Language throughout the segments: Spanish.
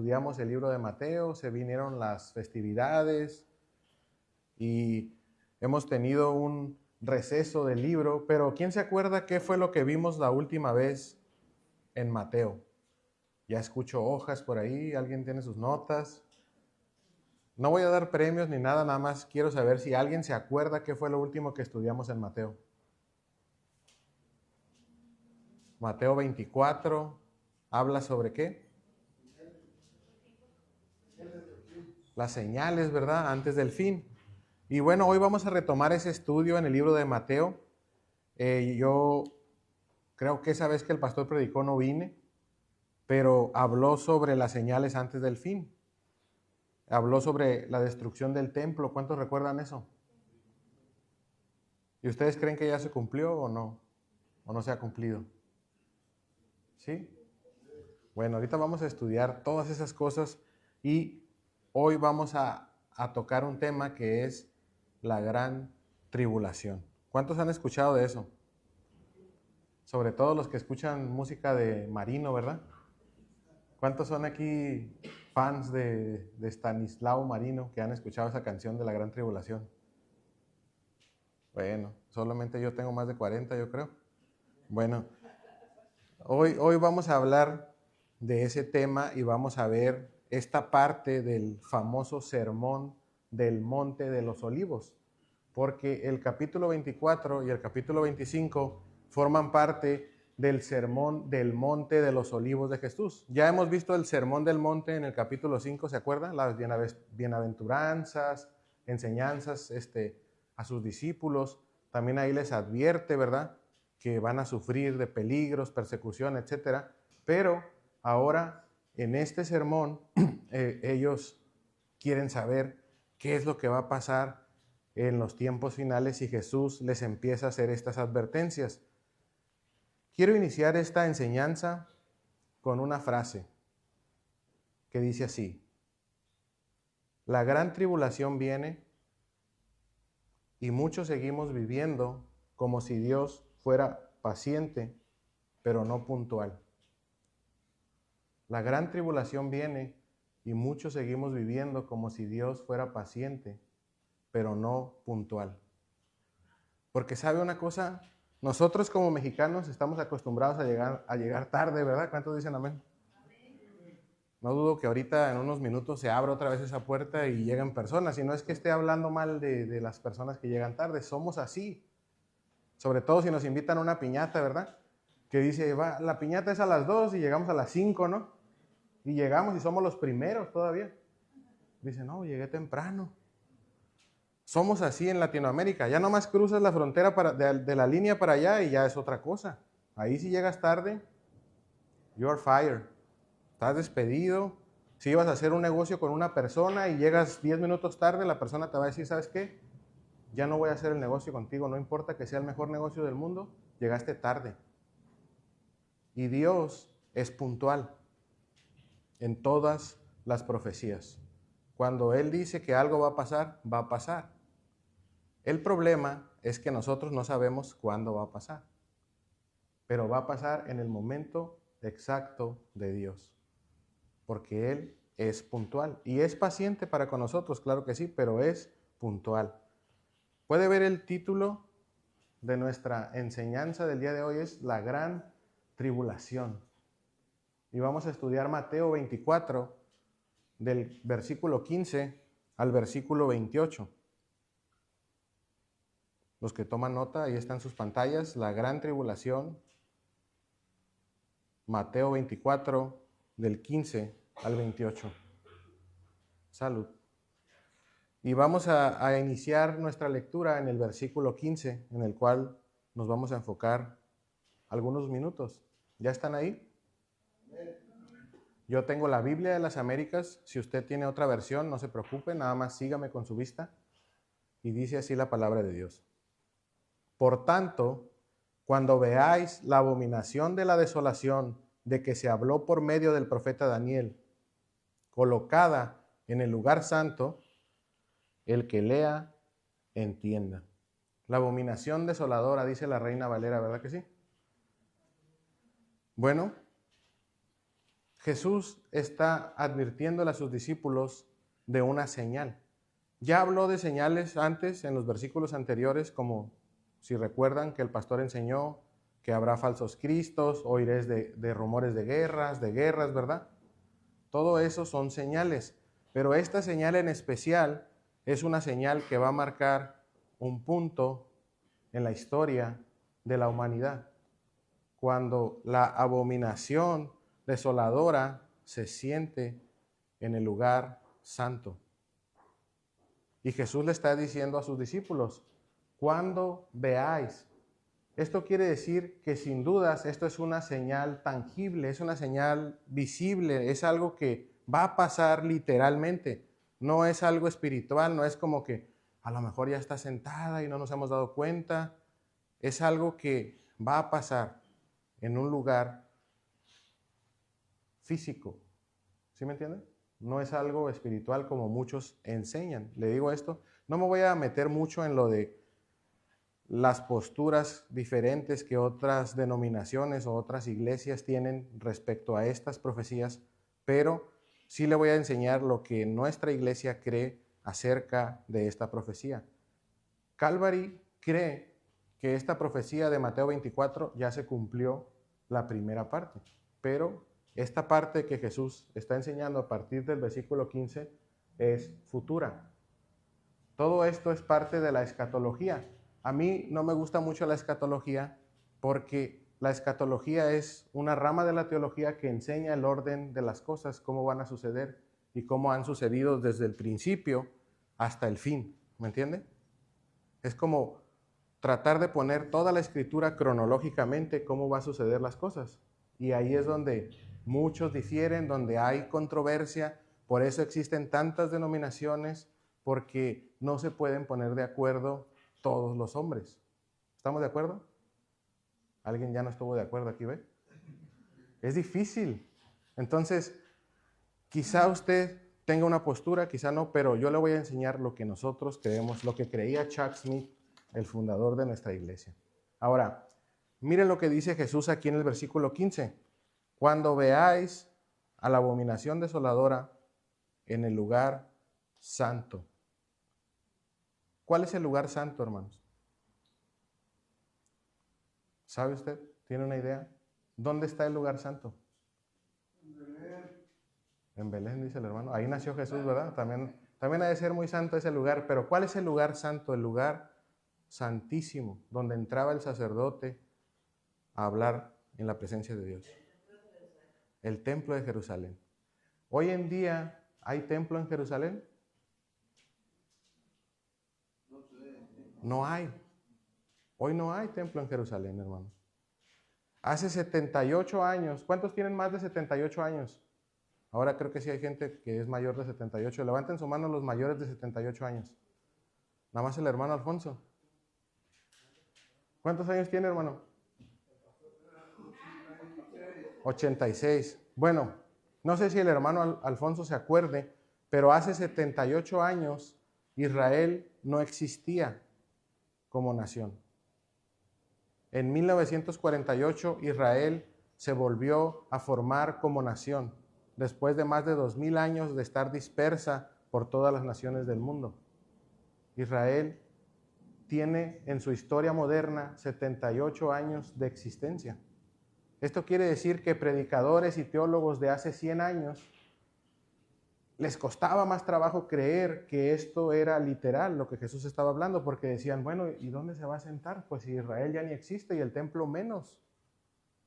estudiamos el libro de Mateo, se vinieron las festividades y hemos tenido un receso del libro, pero ¿quién se acuerda qué fue lo que vimos la última vez en Mateo? Ya escucho hojas por ahí, alguien tiene sus notas. No voy a dar premios ni nada, nada más quiero saber si alguien se acuerda qué fue lo último que estudiamos en Mateo. Mateo 24 habla sobre ¿qué? Las señales, ¿verdad? Antes del fin. Y bueno, hoy vamos a retomar ese estudio en el libro de Mateo. Yo creo que esa vez que el pastor predicó no vine, pero habló sobre las señales antes del fin. Habló sobre la destrucción del templo. ¿Cuántos recuerdan eso? ¿Y ustedes creen que ya se cumplió o no? ¿O no se ha cumplido? ¿Sí? Bueno, ahorita vamos a estudiar todas esas cosas y hoy vamos a tocar un tema que es la gran tribulación. ¿Cuántos han escuchado de eso? Sobre todo los que escuchan música de Marino, ¿verdad? ¿Cuántos son aquí fans de Stanislao Marino que han escuchado esa canción de la gran tribulación? Bueno, solamente yo tengo más de 40, yo creo. Bueno, hoy vamos a hablar de ese tema y vamos a ver esta parte del famoso sermón del Monte de los Olivos, porque el capítulo 24 y el capítulo 25 forman parte del sermón del Monte de los Olivos de Jesús. Ya hemos visto el sermón del monte en el capítulo 5, ¿se acuerdan? Las bienaventuranzas, enseñanzas a sus discípulos. También ahí les advierte, ¿verdad?, que van a sufrir de peligros, persecución, etc. Pero ahora, en este sermón, ellos quieren saber qué es lo que va a pasar en los tiempos finales y Jesús les empieza a hacer estas advertencias. Quiero iniciar esta enseñanza con una frase que dice así: la gran tribulación viene y muchos seguimos viviendo como si Dios fuera paciente, pero no puntual. La gran tribulación viene y muchos seguimos viviendo como si Dios fuera paciente, pero no puntual. Porque ¿sabe una cosa? Nosotros como mexicanos estamos acostumbrados a llegar tarde, ¿verdad? ¿Cuántos dicen amén? No dudo que ahorita en unos minutos se abra otra vez esa puerta y lleguen personas. Y no es que esté hablando mal de las personas que llegan tarde, somos así. Sobre todo si nos invitan a una piñata, ¿verdad? Que dice, la piñata es a las 2 y llegamos a las 5, ¿no? Y llegamos y somos los primeros todavía. Dice, no, llegué temprano. Somos así en Latinoamérica. Ya nomás cruzas la frontera de la línea para allá y ya es otra cosa. Ahí si llegas tarde, you're fired. Estás despedido. Si ibas a hacer un negocio con una persona y llegas 10 minutos tarde, la persona te va a decir, ¿sabes qué? Ya no voy a hacer el negocio contigo. No importa que sea el mejor negocio del mundo, llegaste tarde. Y Dios es puntual en todas las profecías. Cuando Él dice que algo va a pasar, va a pasar. El problema es que nosotros no sabemos cuándo va a pasar, pero va a pasar en el momento exacto de Dios, porque Él es puntual y es paciente para con nosotros, claro que sí, pero es puntual. Puede ver el título de nuestra enseñanza del día de hoy, es la gran tribulación. Y vamos a estudiar Mateo 24, del versículo 15 al versículo 28. Los que toman nota, ahí están sus pantallas, la gran tribulación, Mateo 24, del 15 al 28. Salud. Y vamos a iniciar nuestra lectura en el versículo 15, en el cual nos vamos a enfocar algunos minutos. ¿Ya están ahí? Yo tengo la Biblia de las Américas. Si usted tiene otra versión, no se preocupe, nada más sígame con su vista. Y dice así la palabra de Dios. Por tanto, cuando veáis la abominación de la desolación de que se habló por medio del profeta Daniel, colocada en el lugar santo, el que lea, entienda. La abominación desoladora, dice la Reina Valera, ¿verdad que sí? Bueno, Jesús está advirtiéndole a sus discípulos de una señal. Ya habló de señales antes en los versículos anteriores, como si recuerdan que el pastor enseñó que habrá falsos cristos, oiréis de rumores de guerras, ¿verdad? Todo eso son señales, pero esta señal en especial es una señal que va a marcar un punto en la historia de la humanidad, cuando la abominación desoladora se siente en el lugar santo. Y Jesús le está diciendo a sus discípulos, cuando veáis. Esto quiere decir que sin dudas esto es una señal tangible, es una señal visible, es algo que va a pasar literalmente. No es algo espiritual, no es como que a lo mejor ya está sentada y no nos hemos dado cuenta. Es algo que va a pasar en un lugar físico. ¿Sí me entienden? No es algo espiritual como muchos enseñan. Le digo esto, no me voy a meter mucho en lo de las posturas diferentes que otras denominaciones o otras iglesias tienen respecto a estas profecías, pero sí le voy a enseñar lo que nuestra iglesia cree acerca de esta profecía. Calvary cree que esta profecía de Mateo 24 ya se cumplió la primera parte, pero esta parte que Jesús está enseñando a partir del versículo 15 es futura. Todo esto es parte de la escatología. A mí no me gusta mucho la escatología porque la escatología es una rama de la teología que enseña el orden de las cosas, cómo van a suceder y cómo han sucedido desde el principio hasta el fin. ¿Me entiende? Es como tratar de poner toda la escritura cronológicamente cómo va a suceder las cosas. Y ahí es donde muchos difieren, donde hay controversia. Por eso existen tantas denominaciones, porque no se pueden poner de acuerdo todos los hombres. ¿Estamos de acuerdo? ¿Alguien ya no estuvo de acuerdo aquí, ve? Es difícil. Entonces, quizá usted tenga una postura, quizá no, pero yo le voy a enseñar lo que nosotros creemos, lo que creía Chuck Smith, el fundador de nuestra iglesia. Ahora, miren lo que dice Jesús aquí en el versículo 15. Cuando veáis a la abominación desoladora en el lugar santo. ¿Cuál es el lugar santo, hermanos? ¿Sabe usted? ¿Tiene una idea? ¿Dónde está el lugar santo? En Belén. En Belén, dice el hermano. Ahí nació Jesús, ¿verdad? También ha de ser muy santo ese lugar. Pero ¿cuál es el lugar santo? El lugar santísimo, donde entraba el sacerdote a hablar en la presencia de Dios. El templo de Jerusalén. Hoy en día, ¿hay templo en Jerusalén? No hay. Hoy no hay templo en Jerusalén, hermano. Hace 78 años. ¿Cuántos tienen más de 78 años? Ahora creo que sí hay gente que es mayor de 78. Levanten su mano los mayores de 78 años. Nada más el hermano Alfonso. ¿Cuántos años tiene, hermano? 86. Bueno, no sé si el hermano Alfonso se acuerde, pero hace 78 años Israel no existía como nación. En 1948 Israel se volvió a formar como nación, después de más de 2000 años de estar dispersa por todas las naciones del mundo. Israel tiene en su historia moderna 78 años de existencia. Esto quiere decir que predicadores y teólogos de hace 100 años les costaba más trabajo creer que esto era literal, lo que Jesús estaba hablando, porque decían, bueno, ¿y dónde se va a sentar? Pues si Israel ya ni existe y el templo menos,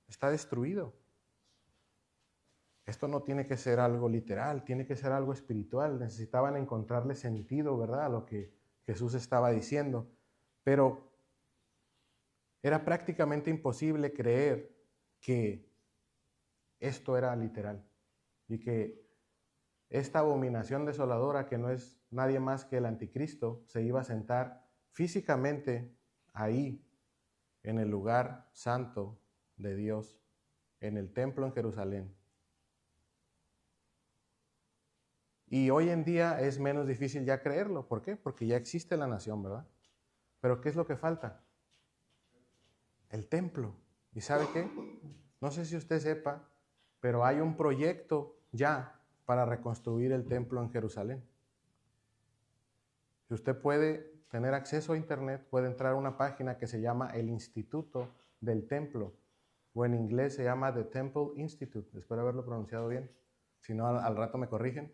está destruido. Esto no tiene que ser algo literal, tiene que ser algo espiritual. Necesitaban encontrarle sentido, ¿verdad?, a lo que Jesús estaba diciendo. Pero era prácticamente imposible creer que esto era literal y que esta abominación desoladora, que no es nadie más que el anticristo, se iba a sentar físicamente ahí, en el lugar santo de Dios, en el templo en Jerusalén. Y hoy en día es menos difícil ya creerlo. ¿Por qué? Porque ya existe la nación, ¿verdad? Pero ¿qué es lo que falta? El templo. ¿Y sabe qué? No sé si usted sepa, pero hay un proyecto ya para reconstruir el templo en Jerusalén. Si usted puede tener acceso a internet, puede entrar a una página que se llama el Instituto del Templo, o en inglés se llama The Temple Institute. Espero haberlo pronunciado bien. Si no, al rato me corrigen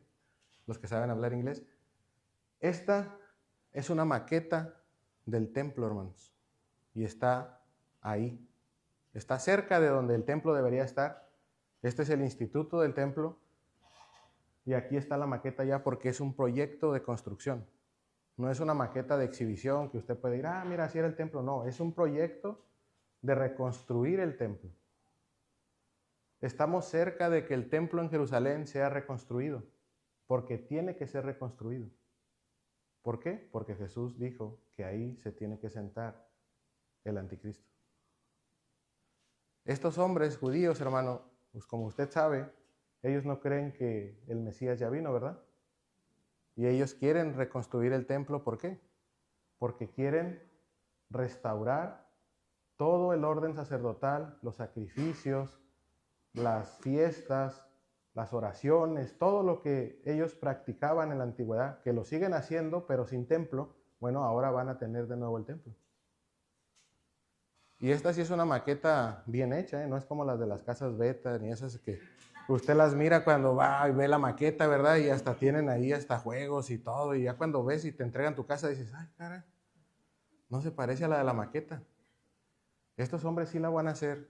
los que saben hablar inglés. Esta es una maqueta del templo, hermanos, y está ahí. Está cerca de donde el templo debería estar. Este es el Instituto del Templo, y aquí está la maqueta ya porque es un proyecto de construcción. No es una maqueta de exhibición que usted puede ir, mira, así era el templo. No, es un proyecto de reconstruir el templo. Estamos cerca de que el templo en Jerusalén sea reconstruido, porque tiene que ser reconstruido. ¿Por qué? Porque Jesús dijo que ahí se tiene que sentar el anticristo. Estos hombres judíos, hermano, pues como usted sabe, ellos no creen que el Mesías ya vino, ¿verdad? Y ellos quieren reconstruir el templo, ¿por qué? Porque quieren restaurar todo el orden sacerdotal, los sacrificios, las fiestas, las oraciones, todo lo que ellos practicaban en la antigüedad, que lo siguen haciendo, pero sin templo. Bueno, ahora van a tener de nuevo el templo. Y esta sí es una maqueta bien hecha, ¿eh? No es como las de las casas beta, ni esas que usted las mira cuando va y ve la maqueta, ¿verdad? Y hasta tienen ahí hasta juegos y todo, y ya cuando ves y te entregan tu casa dices, ay, caray, no se parece a la de la maqueta. Estos hombres sí la van a hacer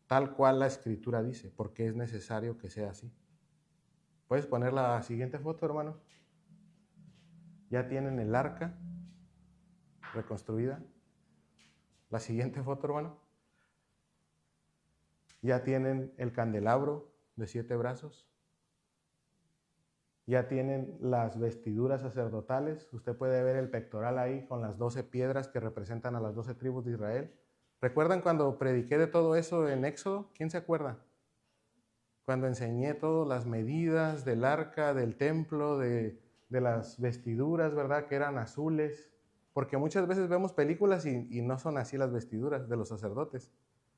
tal cual la Escritura dice, porque es necesario que sea así. ¿Puedes poner la siguiente foto, hermano? Ya tienen el arca reconstruida. La siguiente foto, hermano. Ya tienen el candelabro de 7 brazos. Ya tienen las vestiduras sacerdotales. Usted puede ver el pectoral ahí con las 12 piedras que representan a las 12 tribus de Israel. ¿Recuerdan cuando prediqué de todo eso en Éxodo? ¿Quién se acuerda? Cuando enseñé todas las medidas del arca, del templo, de las vestiduras, ¿verdad? Que eran azules. Porque muchas veces vemos películas y no son así las vestiduras de los sacerdotes,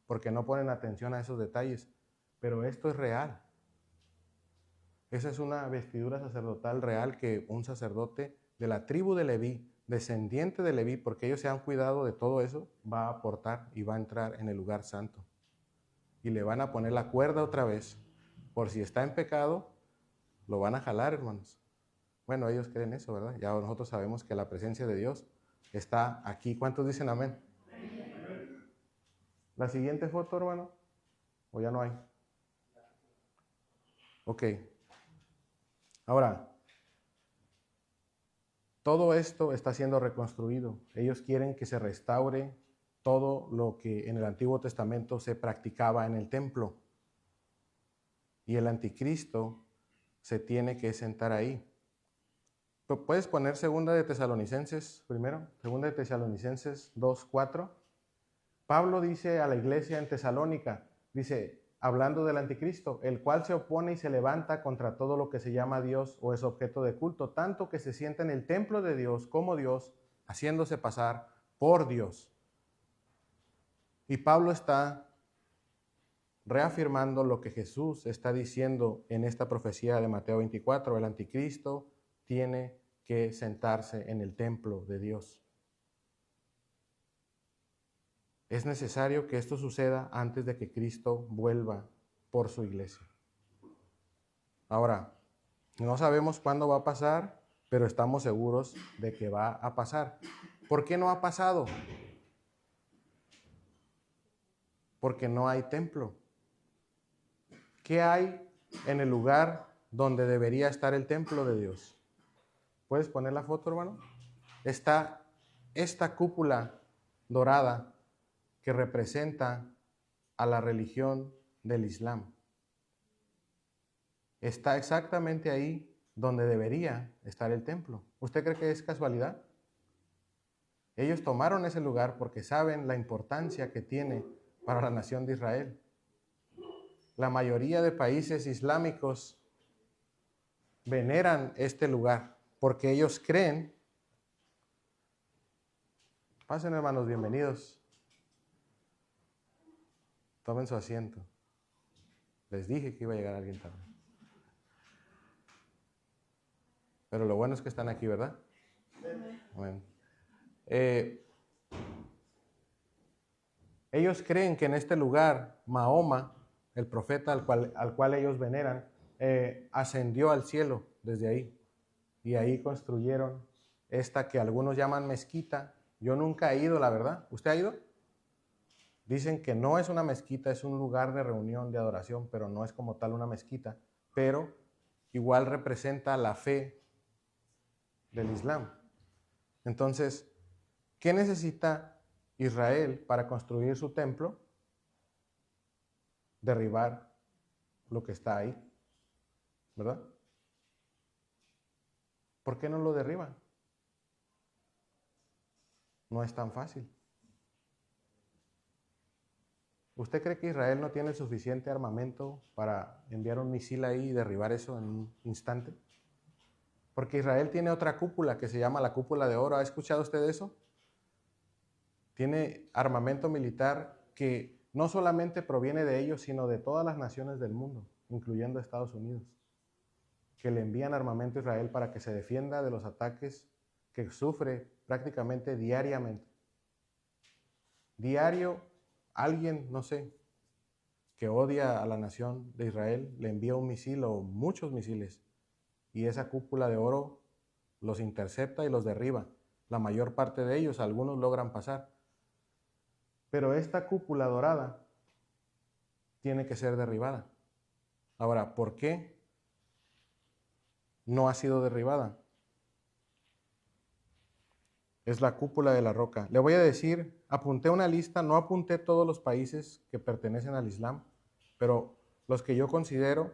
porque no ponen atención a esos detalles. Pero esto es real. Esa es una vestidura sacerdotal real que un sacerdote de la tribu de Leví, descendiente de Leví, porque ellos se han cuidado de todo eso, va a aportar y va a entrar en el lugar santo. Y le van a poner la cuerda otra vez. Por si está en pecado, lo van a jalar, hermanos. Bueno, ellos creen eso, ¿verdad? Ya nosotros sabemos que la presencia de Dios está aquí. ¿Cuántos dicen amén? La siguiente foto, hermano. ¿O ya no hay? Ok. Ahora, todo esto está siendo reconstruido. Ellos quieren que se restaure todo lo que en el Antiguo Testamento se practicaba en el templo. Y el anticristo se tiene que sentar ahí. ¿Puedes poner Segunda de Tesalonicenses primero? Segunda de Tesalonicenses 2:4. Pablo dice a la iglesia en Tesalónica, dice, hablando del anticristo, el cual se opone y se levanta contra todo lo que se llama Dios o es objeto de culto, tanto que se sienta en el templo de Dios como Dios, haciéndose pasar por Dios. Y Pablo está reafirmando lo que Jesús está diciendo en esta profecía de Mateo 24, el anticristo tiene que sentarse en el templo de Dios. Es necesario que esto suceda antes de que Cristo vuelva por su iglesia. Ahora, no sabemos cuándo va a pasar, pero estamos seguros de que va a pasar. ¿Por qué no ha pasado? Porque no hay templo. ¿Qué hay en el lugar donde debería estar el templo de Dios? ¿Puedes poner la foto, hermano? Está esta cúpula dorada que representa a la religión del Islam. Está exactamente ahí donde debería estar el templo. ¿Usted cree que es casualidad? Ellos tomaron ese lugar porque saben la importancia que tiene para la nación de Israel. La mayoría de países islámicos veneran este lugar porque ellos creen. Pasen, hermanos, bienvenidos. Tomen su asiento. Les dije que iba a llegar alguien tarde. Pero lo bueno es que están aquí, ¿verdad? Bueno. Ellos creen que en este lugar, Mahoma, el profeta al cual ellos veneran, ascendió al cielo desde ahí. Y ahí construyeron esta que algunos llaman mezquita. Yo nunca he ido, la verdad. ¿Usted ha ido? Dicen que no es una mezquita, es un lugar de reunión, de adoración, pero no es como tal una mezquita. Pero igual representa la fe del Islam. Entonces, ¿qué necesita Israel para construir su templo? Derribar lo que está ahí, ¿verdad? ¿Por qué no lo derriban? No es tan fácil. ¿Usted cree que Israel no tiene el suficiente armamento para enviar un misil ahí y derribar eso en un instante? Porque Israel tiene otra cúpula que se llama la cúpula de oro. ¿Ha escuchado usted eso? Tiene armamento militar que no solamente proviene de ellos, sino de todas las naciones del mundo, incluyendo Estados Unidos, que le envían armamento a Israel para que se defienda de los ataques que sufre prácticamente diariamente. Diario, alguien, no sé, que odia a la nación de Israel, le envía un misil o muchos misiles, y esa cúpula de oro los intercepta y los derriba. La mayor parte de ellos, algunos logran pasar. Pero esta cúpula dorada tiene que ser derribada. Ahora, ¿por qué no ha sido derribada? Es la cúpula de la roca. Le voy a decir, apunté una lista, no apunté todos los países que pertenecen al Islam, pero los que yo considero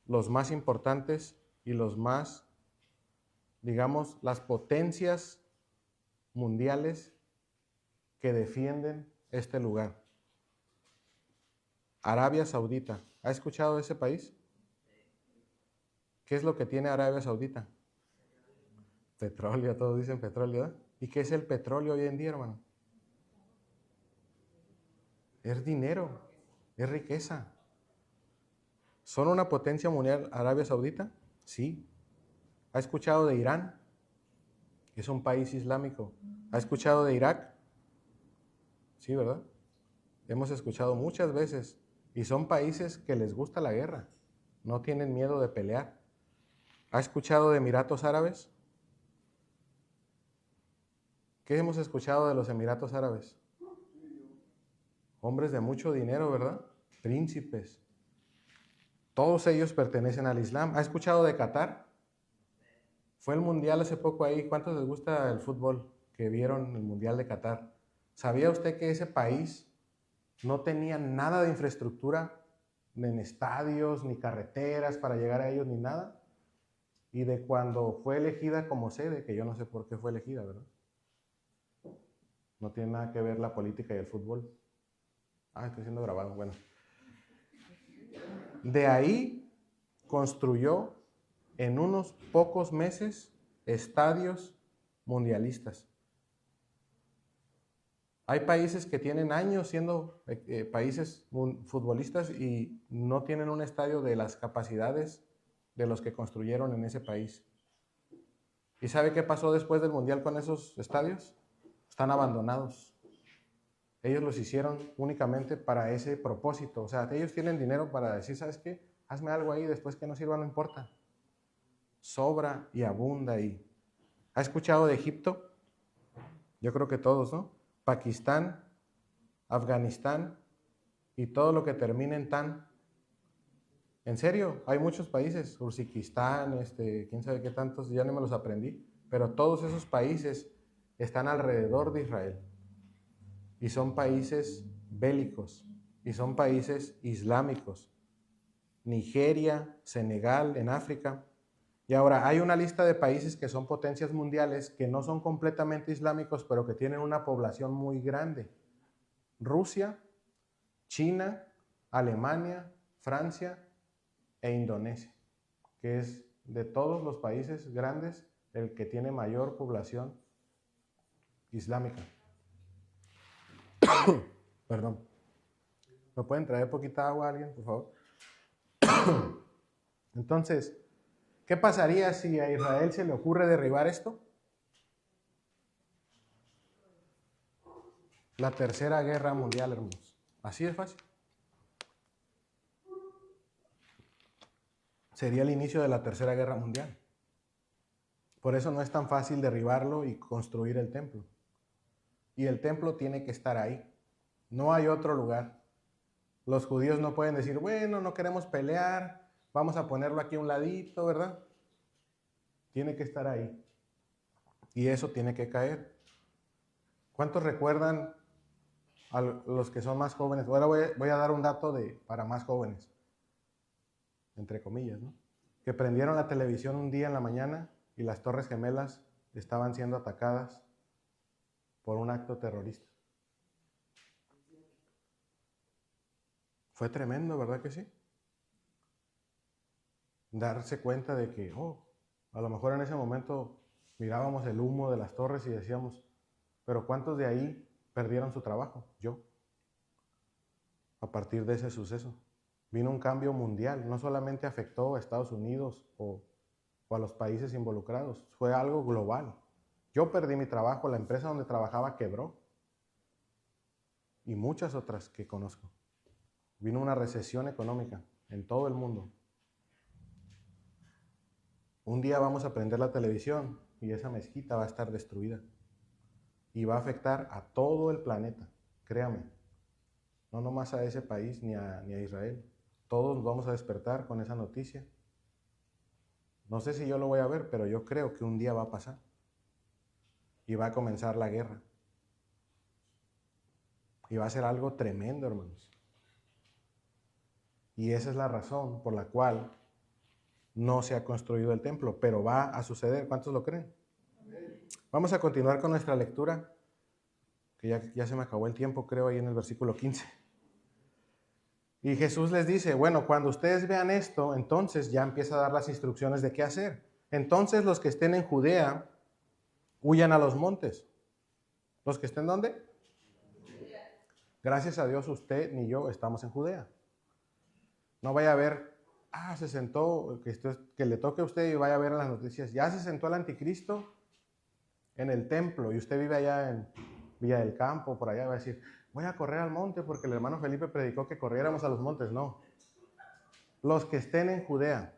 los más importantes y los más, digamos, las potencias mundiales que defienden este lugar. Arabia Saudita. ¿Ha escuchado de ese país? ¿Qué es lo que tiene Arabia Saudita? Petróleo, todos dicen petróleo, ¿eh? ¿Y qué es el petróleo hoy en día, hermano? Es dinero, es riqueza. ¿Son una potencia mundial Arabia Saudita? Sí. ¿Ha escuchado de Irán? Es un país islámico. ¿Ha escuchado de Irak? Sí, ¿verdad? Hemos escuchado muchas veces. Y son países que les gusta la guerra. No tienen miedo de pelear. ¿Ha escuchado de Emiratos Árabes? ¿Qué hemos escuchado de los Emiratos Árabes? Hombres de mucho dinero, ¿verdad? Príncipes. Todos ellos pertenecen al Islam. ¿Ha escuchado de Qatar? Fue el mundial hace poco ahí. ¿Cuántos les gusta el fútbol que vieron el mundial de Qatar? ¿Sabía usted que ese país no tenía nada de infraestructura, ni en estadios, ni carreteras para llegar a ellos, ni nada? Y de cuando fue elegida como sede, que yo no sé por qué fue elegida, ¿verdad? No tiene nada que ver la política y el fútbol. Estoy siendo grabado, bueno. De ahí construyó en unos pocos meses estadios mundialistas. Hay países que tienen años siendo países futbolistas y no tienen un estadio de las capacidades de los que construyeron en ese país. ¿Y sabe qué pasó después del mundial con esos estadios? Están abandonados. Ellos los hicieron únicamente para ese propósito. O sea, ellos tienen dinero para decir, ¿sabes qué? Hazme algo ahí, después que no sirva no importa. Sobra y abunda ahí. ¿Ha escuchado de Egipto? Yo creo que todos, ¿no? Pakistán, Afganistán y todo lo que termine en tan. En serio, hay muchos países, Uzbekistán, quién sabe qué tantos, ya no me los aprendí, pero todos esos países están alrededor de Israel. Y son países bélicos, y son países islámicos. Nigeria, Senegal, en África. Y ahora hay una lista de países que son potencias mundiales que no son completamente islámicos, pero que tienen una población muy grande. Rusia, China, Alemania, Francia e Indonesia, que es de todos los países grandes el que tiene mayor población islámica. Perdón. ¿Me pueden traer poquita agua a alguien, por favor? Entonces, ¿qué pasaría si a Israel se le ocurre derribar esto? La tercera guerra mundial, hermanos. Así de fácil. Sería el inicio de la tercera guerra mundial. Por eso no es tan fácil derribarlo y construir el templo. Y el templo tiene que estar ahí. No hay otro lugar. Los judíos no pueden decir, bueno, no queremos pelear, vamos a ponerlo aquí a un ladito, ¿verdad? Tiene que estar ahí. Y eso tiene que caer. ¿Cuántos recuerdan a los que son más jóvenes? Ahora voy a dar un dato para más jóvenes, entre comillas, ¿no? Que prendieron la televisión un día en la mañana y las Torres Gemelas estaban siendo atacadas por un acto terrorista. Fue tremendo, ¿verdad que sí? Darse cuenta de que, a lo mejor en ese momento mirábamos el humo de las torres y decíamos, pero ¿cuántos de ahí perdieron su trabajo? Yo. A partir de ese suceso. Vino un cambio mundial, no solamente afectó a Estados Unidos o a los países involucrados, fue algo global. Yo perdí mi trabajo, la empresa donde trabajaba quebró y muchas otras que conozco. Vino una recesión económica en todo el mundo. Un día vamos a prender la televisión y esa mezquita va a estar destruida y va a afectar a todo el planeta, créame. No nomás a ese país ni a Israel. Todos nos vamos a despertar con esa noticia. No sé si yo lo voy a ver, pero yo creo que un día va a pasar. Y va a comenzar la guerra. Y va a ser algo tremendo, hermanos. Y esa es la razón por la cual no se ha construido el templo, pero va a suceder. ¿Cuántos lo creen? Vamos a continuar con nuestra lectura, que ya se me acabó el tiempo, creo, ahí en el versículo 15. Y Jesús les dice, bueno, cuando ustedes vean esto, entonces ya empieza a dar las instrucciones de qué hacer. Entonces los que estén en Judea, huyan a los montes. ¿Los que estén dónde? Gracias a Dios usted ni yo estamos en Judea. No vaya a ver, se sentó, que le toque a usted y vaya a ver en las noticias, ya se sentó el anticristo en el templo y usted vive allá en Villa del Campo, por allá, va a decir, voy a correr al monte porque el hermano Felipe predicó que corriéramos a los montes. No. Los que estén en Judea,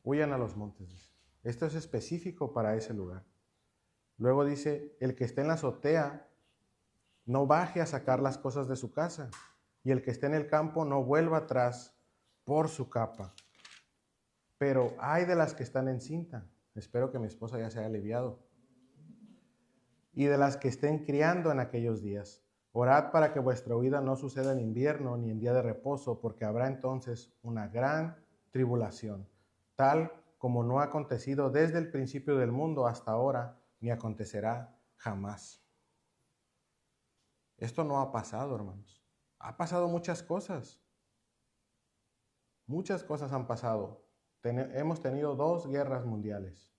huyan a los montes. Esto es específico para ese lugar. Luego dice, el que esté en la azotea, no baje a sacar las cosas de su casa. Y el que esté en el campo, no vuelva atrás por su capa. Pero hay de las que están en cinta. Espero que mi esposa ya se haya aliviado. Y de las que estén criando en aquellos días. Orad para que vuestra huida no suceda en invierno ni en día de reposo, porque habrá entonces una gran tribulación, tal como no ha acontecido desde el principio del mundo hasta ahora, ni acontecerá jamás. Esto no ha pasado, hermanos. Ha pasado muchas cosas. Muchas cosas han pasado. Hemos tenido 2 guerras mundiales.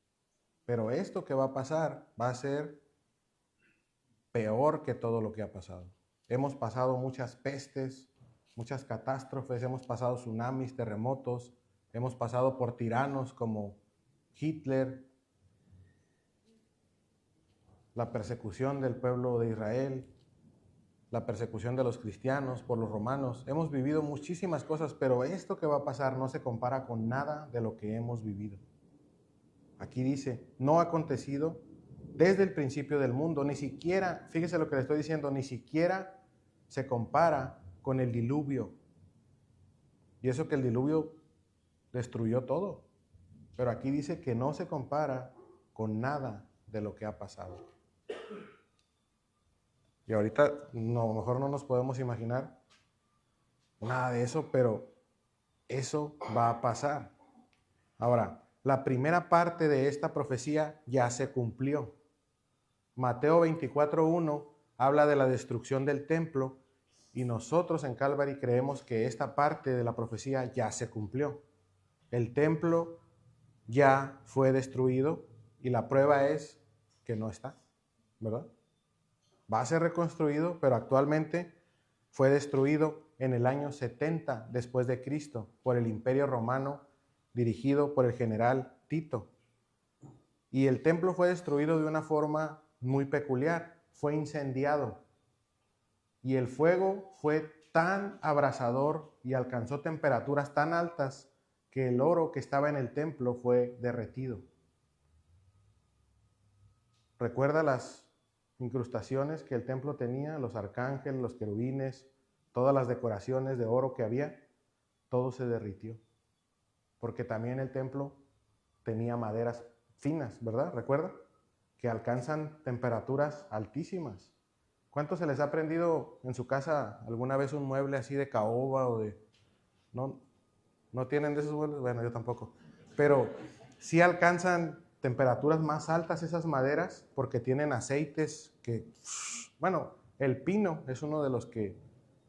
Pero esto que va a pasar va a ser peor que todo lo que ha pasado. Hemos pasado muchas pestes, muchas catástrofes, hemos pasado tsunamis, terremotos, hemos pasado por tiranos como Hitler, la persecución del pueblo de Israel, la persecución de los cristianos por los romanos. Hemos vivido muchísimas cosas, pero esto que va a pasar no se compara con nada de lo que hemos vivido. Aquí dice, no ha acontecido desde el principio del mundo, ni siquiera, fíjese lo que le estoy diciendo, ni siquiera se compara con el diluvio. Y eso que el diluvio destruyó todo. Pero aquí dice que no se compara con nada de lo que ha pasado. Y ahorita a lo mejor no nos podemos imaginar nada de eso, pero eso va a pasar. Ahora, la primera parte de esta profecía ya se cumplió. Mateo 24:1 habla de la destrucción del templo y nosotros en Calvary creemos que esta parte de la profecía ya se cumplió. El templo ya fue destruido y la prueba es que no está, ¿verdad? Va a ser reconstruido, pero actualmente fue destruido en el año 70 después de Cristo por el Imperio Romano dirigido por el general Tito. Y el templo fue destruido de una forma muy peculiar, fue incendiado. Y el fuego fue tan abrasador y alcanzó temperaturas tan altas que el oro que estaba en el templo fue derretido. ¿Recuerda las incrustaciones que el templo tenía? Los arcángeles, los querubines, todas las decoraciones de oro que había, todo se derritió. Porque también el templo tenía maderas finas, ¿verdad? ¿Recuerda? Que alcanzan temperaturas altísimas. ¿Cuánto se les ha prendido en su casa alguna vez un mueble así de caoba o de... ¿No tienen de esos muebles? Bueno, yo tampoco. Pero sí alcanzan temperaturas más altas esas maderas porque tienen aceites que... Bueno, el pino es uno de los que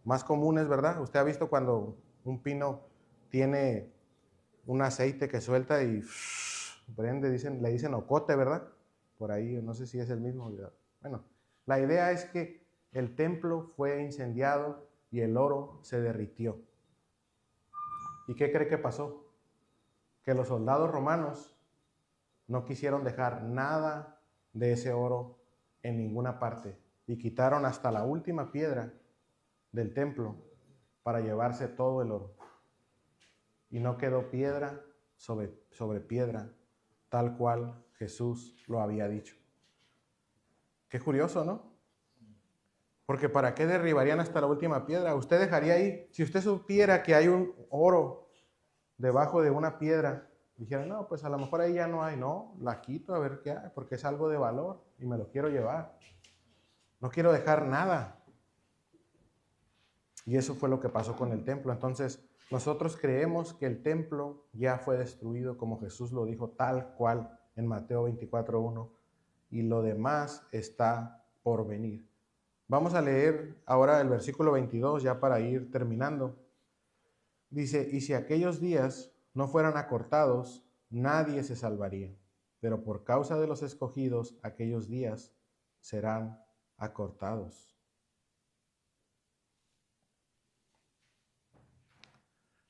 más comunes, ¿verdad? Usted ha visto cuando un pino tiene un aceite que suelta y prende, le dicen ocote, ¿verdad? Por ahí, no sé si es el mismo. Bueno, la idea es que el templo fue incendiado y el oro se derritió. ¿Y qué cree que pasó? Que los soldados romanos no quisieron dejar nada de ese oro en ninguna parte y quitaron hasta la última piedra del templo para llevarse todo el oro. Y no quedó piedra sobre piedra, tal cual Jesús lo había dicho. Qué curioso, ¿no? Porque ¿para qué derribarían hasta la última piedra? Usted dejaría ahí, si usted supiera que hay un oro debajo de una piedra, dijera, no, pues a lo mejor ahí ya no hay, no, la quito a ver qué hay, porque es algo de valor y me lo quiero llevar. No quiero dejar nada. Y eso fue lo que pasó con el templo. Entonces, nosotros creemos que el templo ya fue destruido, como Jesús lo dijo, tal cual en Mateo 24:1, y lo demás está por venir. Vamos a leer ahora el versículo 22, ya para ir terminando. Dice, y si aquellos días no fueran acortados, nadie se salvaría, pero por causa de los escogidos, aquellos días serán acortados.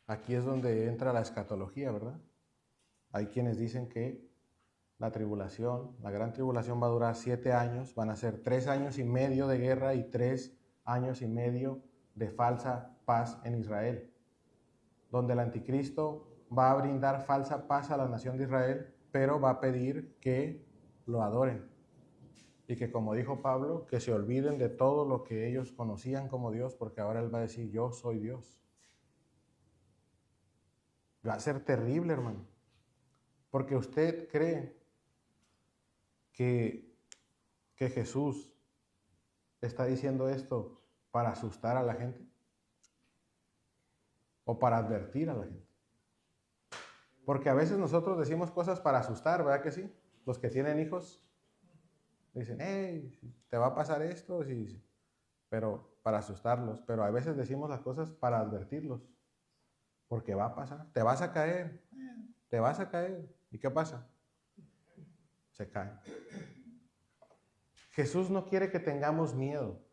Aquí es donde entra la escatología, ¿verdad? Hay quienes dicen que la tribulación, la gran tribulación va a durar 7 años, van a ser 3 años y medio de guerra y 3 años y medio de falsa paz en Israel, donde el anticristo va a brindar falsa paz a la nación de Israel, pero va a pedir que lo adoren y que, como dijo Pablo, que se olviden de todo lo que ellos conocían como Dios, porque ahora él va a decir, yo soy Dios. Va a ser terrible, hermano, porque usted cree que Jesús está diciendo esto para asustar a la gente o para advertir a la gente. Porque a veces nosotros decimos cosas para asustar, ¿verdad que sí? Los que tienen hijos dicen, hey, te va a pasar esto, sí, pero para asustarlos. Pero a veces decimos las cosas para advertirlos, porque va a pasar, te vas a caer, te vas a caer. ¿Y qué pasa? Se caen. Jesús no quiere que tengamos miedo,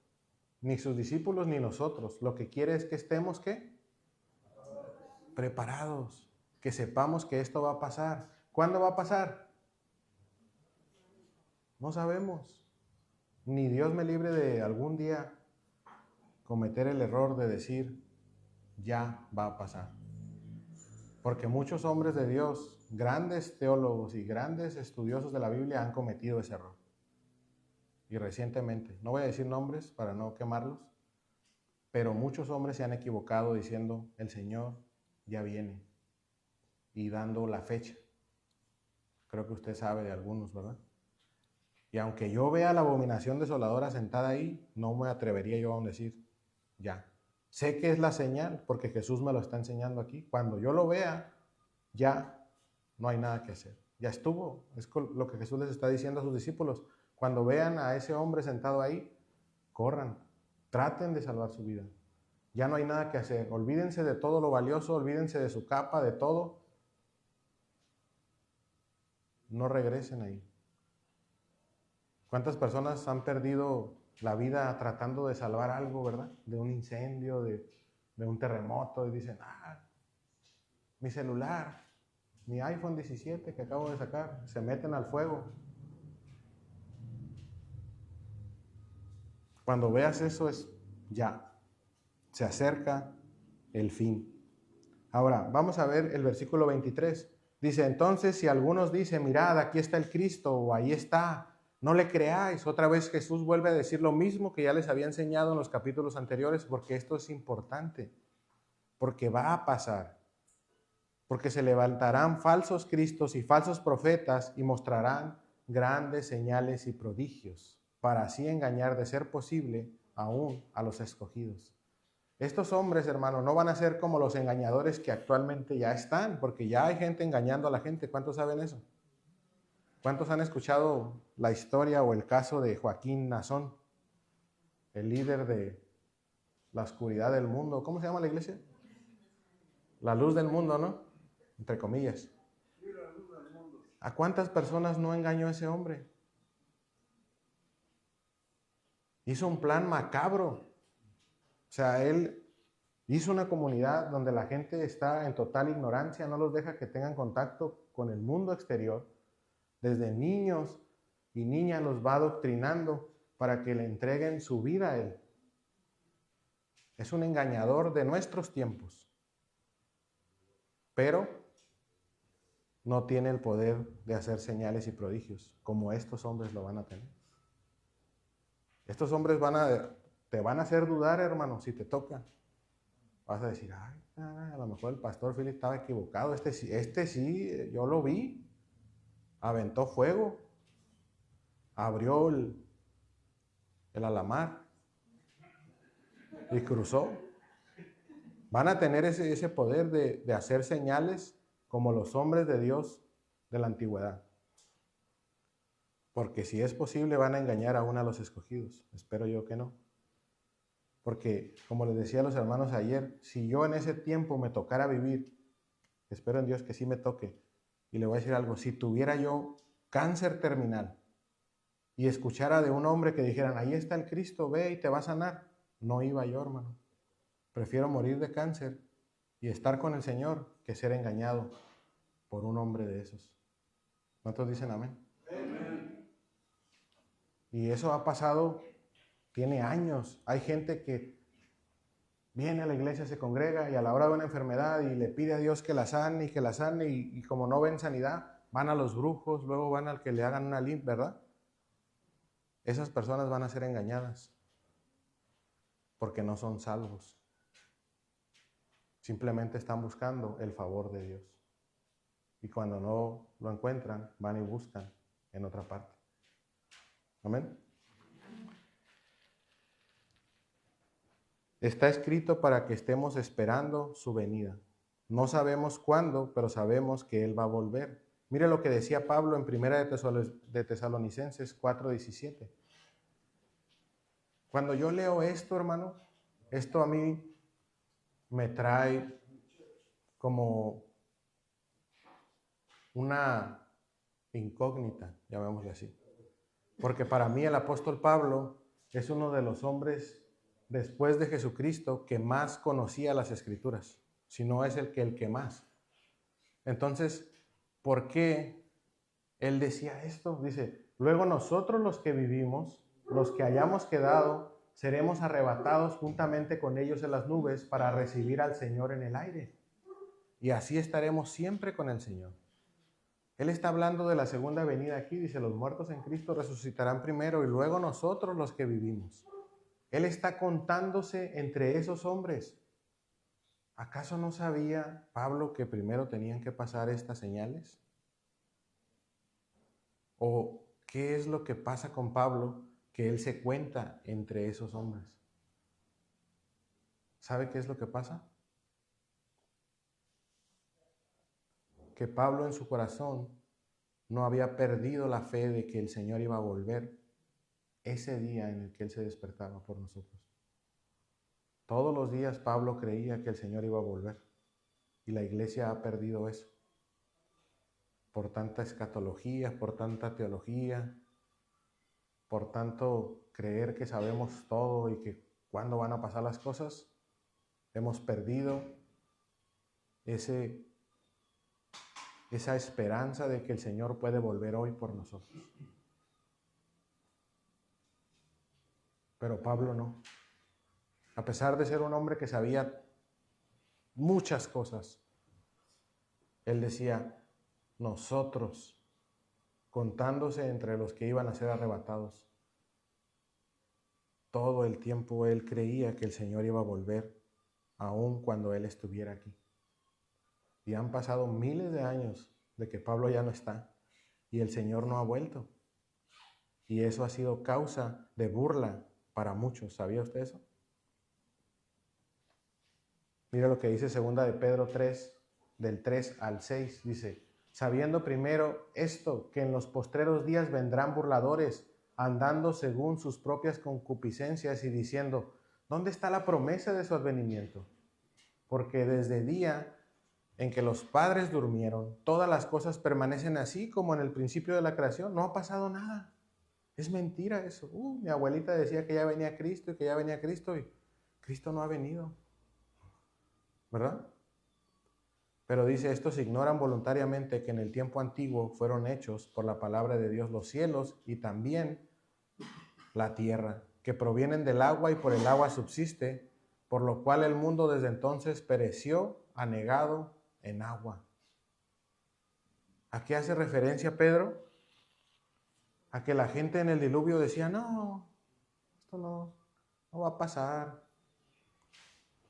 ni sus discípulos ni nosotros. Lo que quiere es que estemos, ¿qué? Preparados, que sepamos que esto va a pasar. ¿Cuándo va a pasar? No sabemos. Ni Dios me libre de algún día cometer el error de decir, ya va a pasar. Porque muchos hombres de Dios, grandes teólogos y grandes estudiosos de la Biblia han cometido ese error. Y recientemente, no voy a decir nombres para no quemarlos, pero muchos hombres se han equivocado diciendo, el Señor ya viene, y dando la fecha. Creo que usted sabe de algunos, ¿verdad? Y aunque yo vea la abominación desoladora sentada ahí, no me atrevería yo a decir, ya. Sé que es la señal, porque Jesús me lo está enseñando aquí. Cuando yo lo vea, ya no hay nada que hacer. Ya estuvo. Es lo que Jesús les está diciendo a sus discípulos. Cuando vean a ese hombre sentado ahí, corran, traten de salvar su vida. Ya no hay nada que hacer. Olvídense de todo lo valioso, olvídense de su capa, de todo. No regresen ahí. ¿Cuántas personas han perdido la vida tratando de salvar algo, ¿verdad? De un incendio, de un terremoto, y dicen, mi celular, mi iPhone 17 que acabo de sacar, se meten al fuego. Cuando veas eso se acerca el fin. Ahora, vamos a ver el versículo 23. Dice, entonces si algunos dicen, mirad, aquí está el Cristo, o ahí está, no le creáis. Otra vez Jesús vuelve a decir lo mismo que ya les había enseñado en los capítulos anteriores, porque esto es importante, porque va a pasar. Porque se levantarán falsos cristos y falsos profetas y mostrarán grandes señales y prodigios, para así engañar, de ser posible, aún a los escogidos. Estos hombres, hermanos, no van a ser como los engañadores que actualmente ya están, porque ya hay gente engañando a la gente. ¿Cuántos saben eso? ¿Cuántos han escuchado la historia o el caso de Joaquín Nazón, el líder de la oscuridad del mundo? ¿Cómo se llama la iglesia? La luz del mundo, ¿no? Entre comillas. ¿A cuántas personas no engañó ese hombre? Hizo un plan macabro. O sea, él hizo una comunidad donde la gente está en total ignorancia, no los deja que tengan contacto con el mundo exterior. Desde niños y niñas los va adoctrinando para que le entreguen su vida a él. Es un engañador de nuestros tiempos, pero no tiene el poder de hacer señales y prodigios como estos hombres lo van a tener. Estos hombres te van a hacer dudar, hermano, si te toca. Vas a decir, a lo mejor el pastor Philip estaba equivocado. Este sí, yo lo vi. Aventó fuego. Abrió el alamar y cruzó. Van a tener ese poder de hacer señales como los hombres de Dios de la antigüedad. Porque si es posible van a engañar aún a los escogidos. Espero yo que no. Porque, como les decía a los hermanos ayer, si yo en ese tiempo me tocara vivir, espero en Dios que sí me toque, y le voy a decir algo, si tuviera yo cáncer terminal y escuchara de un hombre que dijeran, ahí está el Cristo, ve y te va a sanar, no iba yo, hermano. Prefiero morir de cáncer y estar con el Señor que ser engañado por un hombre de esos. ¿Cuántos dicen amén? Amén. Y eso ha pasado, tiene años. Hay gente que viene a la iglesia, se congrega y a la hora de una enfermedad y le pide a Dios que la sane y como no ven sanidad, van a los brujos, luego van al que le hagan una limpia, ¿verdad? Esas personas van a ser engañadas porque no son salvos. Simplemente están buscando el favor de Dios. Y cuando no lo encuentran, van y buscan en otra parte. Amén. Está escrito para que estemos esperando su venida. No sabemos cuándo, pero sabemos que Él va a volver. Mire lo que decía Pablo en 1 de Tesalonicenses 4:17. Cuando yo leo esto, hermano, esto a mí me trae como una incógnita, llamémosle así. Porque para mí el apóstol Pablo es uno de los hombres después de Jesucristo que más conocía las Escrituras, si no es el que más. Entonces, ¿por qué él decía esto? Dice, luego nosotros los que vivimos, los que hayamos quedado, seremos arrebatados juntamente con ellos en las nubes para recibir al Señor en el aire. Y así estaremos siempre con el Señor. Él está hablando de la segunda venida aquí, dice, los muertos en Cristo resucitarán primero y luego nosotros los que vivimos. Él está contándose entre esos hombres. ¿Acaso no sabía Pablo que primero tenían que pasar estas señales? ¿O qué es lo que pasa con Pablo que él se cuenta entre esos hombres? ¿Sabe qué es lo que pasa? Que Pablo en su corazón no había perdido la fe de que el Señor iba a volver ese día en el que él se despertaba por nosotros. Todos los días Pablo creía que el Señor iba a volver y la iglesia ha perdido eso. Por tanta escatología, por tanta teología, por tanto creer que sabemos todo y que cuándo van a pasar las cosas, hemos perdido esa esperanza de que el Señor puede volver hoy por nosotros. Pero Pablo no. A pesar de ser un hombre que sabía muchas cosas, él decía, nosotros, contándose entre los que iban a ser arrebatados, todo el tiempo él creía que el Señor iba a volver, aun cuando él estuviera aquí. Y han pasado miles de años de que Pablo ya no está y el Señor no ha vuelto. Y eso ha sido causa de burla para muchos. ¿Sabía usted eso? Mira lo que dice 2 de Pedro 3, del 3 al 6. Dice, sabiendo primero esto, que en los postreros días vendrán burladores, andando según sus propias concupiscencias y diciendo, ¿dónde está la promesa de su advenimiento? Porque desde el día en que los padres durmieron, todas las cosas permanecen así como en el principio de la creación. No ha pasado nada. Es mentira eso. Mi abuelita decía que ya venía Cristo y que ya venía Cristo y Cristo no ha venido. ¿Verdad? Pero dice, estos ignoran voluntariamente que en el tiempo antiguo fueron hechos por la palabra de Dios los cielos y también la tierra, que provienen del agua y por el agua subsiste, por lo cual el mundo desde entonces pereció anegado en agua. ¿A qué hace referencia Pedro? A que la gente en el diluvio decía, no, esto no va a pasar.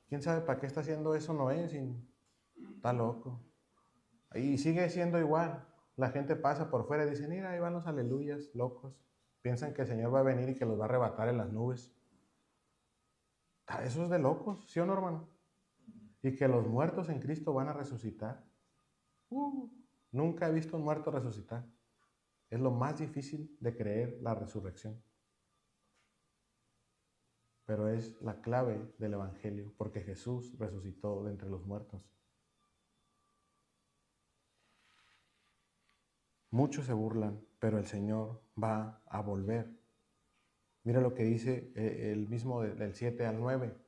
¿Quién sabe para qué está haciendo eso Noé? Está loco. Y sigue siendo igual. La gente pasa por fuera y dice, mira, ahí van los aleluyas, locos. Piensan que el Señor va a venir y que los va a arrebatar en las nubes. Eso es de locos, ¿sí o no, hermano? Y que los muertos en Cristo van a resucitar. Nunca he visto un muerto resucitar. Es lo más difícil de creer, la resurrección. Pero es la clave del Evangelio, porque Jesús resucitó de entre los muertos. Muchos se burlan, pero el Señor va a volver. Mira lo que dice el mismo del 7 al 9.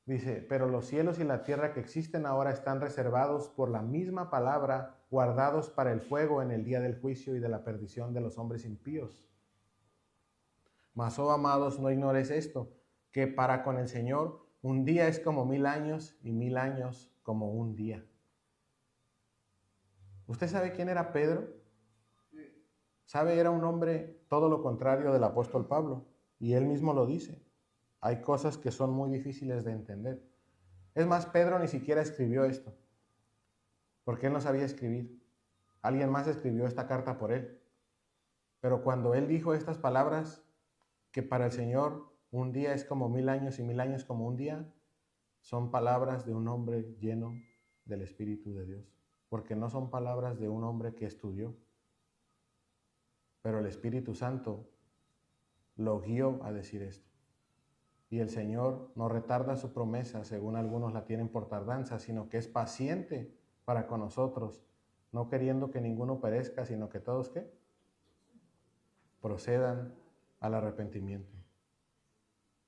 Dice, pero los cielos y la tierra que existen ahora están reservados por la misma palabra, guardados para el fuego en el día del juicio y de la perdición de los hombres impíos. Mas, oh amados, no ignores esto, que para con el Señor un día es como 1000 años y 1000 años como un día. ¿Usted sabe quién era Pedro? ¿Sabe? Era un hombre todo lo contrario del apóstol Pablo. Y él mismo lo dice. Hay cosas que son muy difíciles de entender. Es más, Pedro ni siquiera escribió esto, porque él no sabía escribir. Alguien más escribió esta carta por él. Pero cuando él dijo estas palabras, que para el Señor un día es como 1000 años y 1000 años como un día, son palabras de un hombre lleno del Espíritu de Dios. Porque no son palabras de un hombre que estudió. Pero el Espíritu Santo lo guió a decir esto. Y el Señor no retarda su promesa, según algunos la tienen por tardanza, sino que es paciente para con nosotros, no queriendo que ninguno perezca, sino que todos, ¿qué? Procedan al arrepentimiento.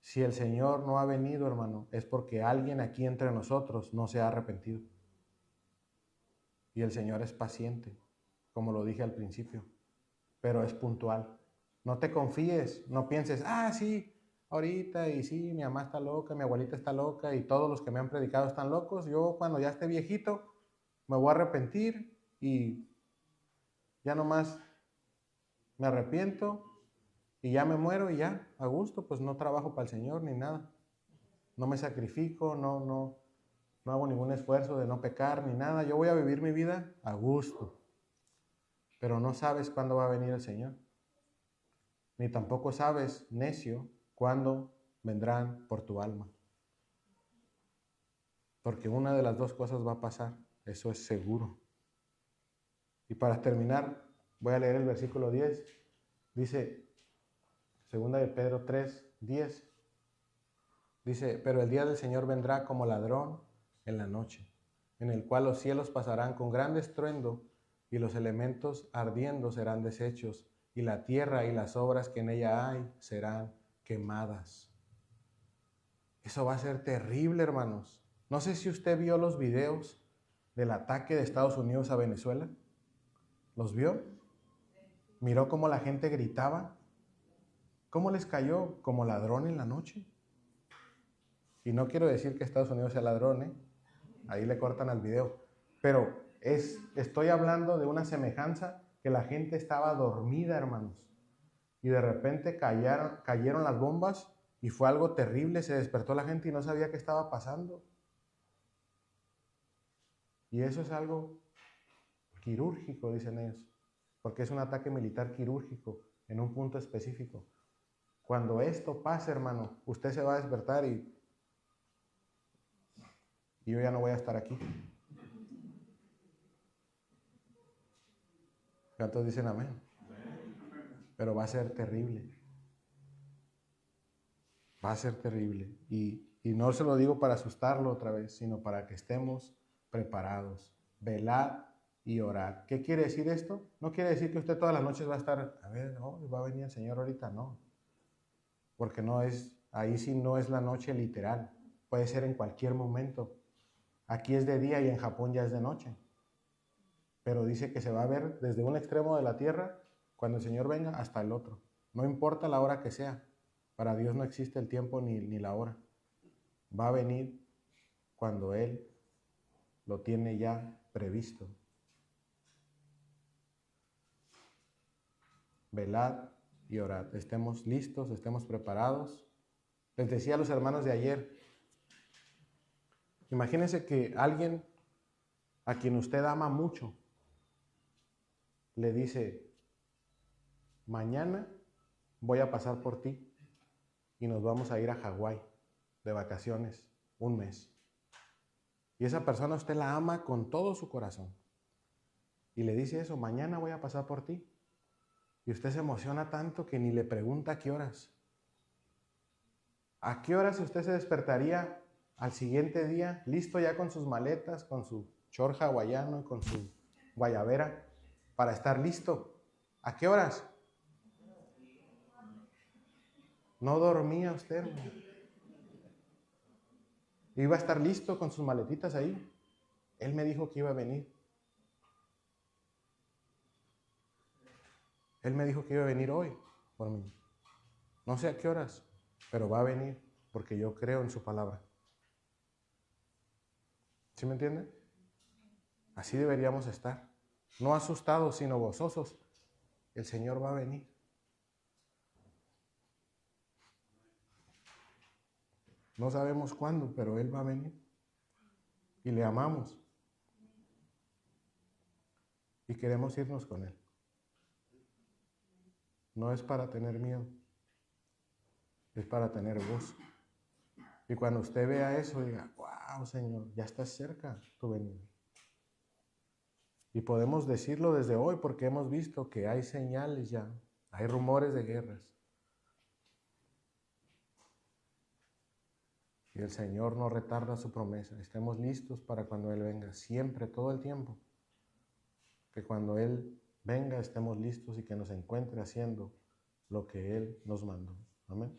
Si el Señor no ha venido, hermano, es porque alguien aquí entre nosotros no se ha arrepentido. Y el Señor es paciente, como lo dije al principio, pero es puntual. No te confíes, no pienses, sí, ahorita, y sí, mi mamá está loca, mi abuelita está loca, y todos los que me han predicado están locos. Yo cuando ya esté viejito me voy a arrepentir y ya nomás me arrepiento y ya me muero y ya, a gusto, pues no trabajo para el Señor ni nada. No me sacrifico, no hago ningún esfuerzo de no pecar ni nada. Yo voy a vivir mi vida a gusto. Pero no sabes cuándo va a venir el Señor. Ni tampoco sabes, necio, cuándo vendrán por tu alma. Porque una de las dos cosas va a pasar, eso es seguro. Y para terminar, voy a leer el versículo 10. Dice, 2 de Pedro 3, 10. Dice, pero el día del Señor vendrá como ladrón en la noche, en el cual los cielos pasarán con gran estruendo y los elementos ardiendo serán deshechos y la tierra y las obras que en ella hay serán quemadas. Eso va a ser terrible, hermanos. No sé si usted vio los videos del ataque de Estados Unidos a Venezuela. ¿Los vio? ¿Miró cómo la gente gritaba? ¿Cómo les cayó como ladrón en la noche? Y no quiero decir que Estados Unidos sea ladrón, ¿eh? Ahí le cortan al video. Pero estoy hablando de una semejanza que la gente estaba dormida, hermanos. Y de repente cayeron las bombas y fue algo terrible. Se despertó la gente y no sabía qué estaba pasando. Y eso es algo quirúrgico, dicen ellos, porque es un ataque militar quirúrgico en un punto específico. Cuando esto pase, hermano, usted se va a despertar y yo ya no voy a estar aquí. ¿Cuántos dicen amén? Pero va a ser terrible. Va a ser terrible. Y no se lo digo para asustarlo otra vez, sino para que estemos preparados. Velad y orad. ¿Qué quiere decir esto? No quiere decir que usted todas las noches va a estar, a ver, oh, va a venir el Señor ahorita, no. Porque no es, ahí sí no es la noche literal. Puede ser en cualquier momento. Aquí es de día y en Japón ya es de noche. Pero dice que se va a ver desde un extremo de la tierra, cuando el Señor venga, hasta el otro. No importa la hora que sea. Para Dios no existe el tiempo ni la hora. Va a venir cuando Él lo tiene ya previsto. Velad y orad. Estemos listos, estemos preparados. Les decía a los hermanos de ayer, imagínense que alguien a quien usted ama mucho le dice, mañana voy a pasar por ti y nos vamos a ir a Hawái de vacaciones un mes. Y esa persona usted la ama con todo su corazón. Y le dice eso, mañana voy a pasar por ti. Y usted se emociona tanto que ni le pregunta a qué horas. ¿A qué horas usted se despertaría al siguiente día, listo ya con sus maletas, con su short hawaiano y con su guayabera, para estar listo? ¿A qué horas? No dormía usted, hermano. Iba a estar listo con sus maletitas ahí. Él me dijo que iba a venir. Él me dijo que iba a venir hoy por mí. No sé a qué horas, pero va a venir porque yo creo en su palabra. ¿Sí me entienden? Así deberíamos estar. No asustados, sino gozosos. El Señor va a venir. No sabemos cuándo, pero Él va a venir. Y le amamos. Y queremos irnos con Él. No es para tener miedo. Es para tener gozo. Y cuando usted vea eso, diga, wow, Señor, ya estás cerca tu venida. Y podemos decirlo desde hoy porque hemos visto que hay señales ya. Hay rumores de guerras. Y el Señor no retarda su promesa. Estemos listos para cuando Él venga, siempre, todo el tiempo. Que cuando Él venga estemos listos y que nos encuentre haciendo lo que Él nos mandó. Amén.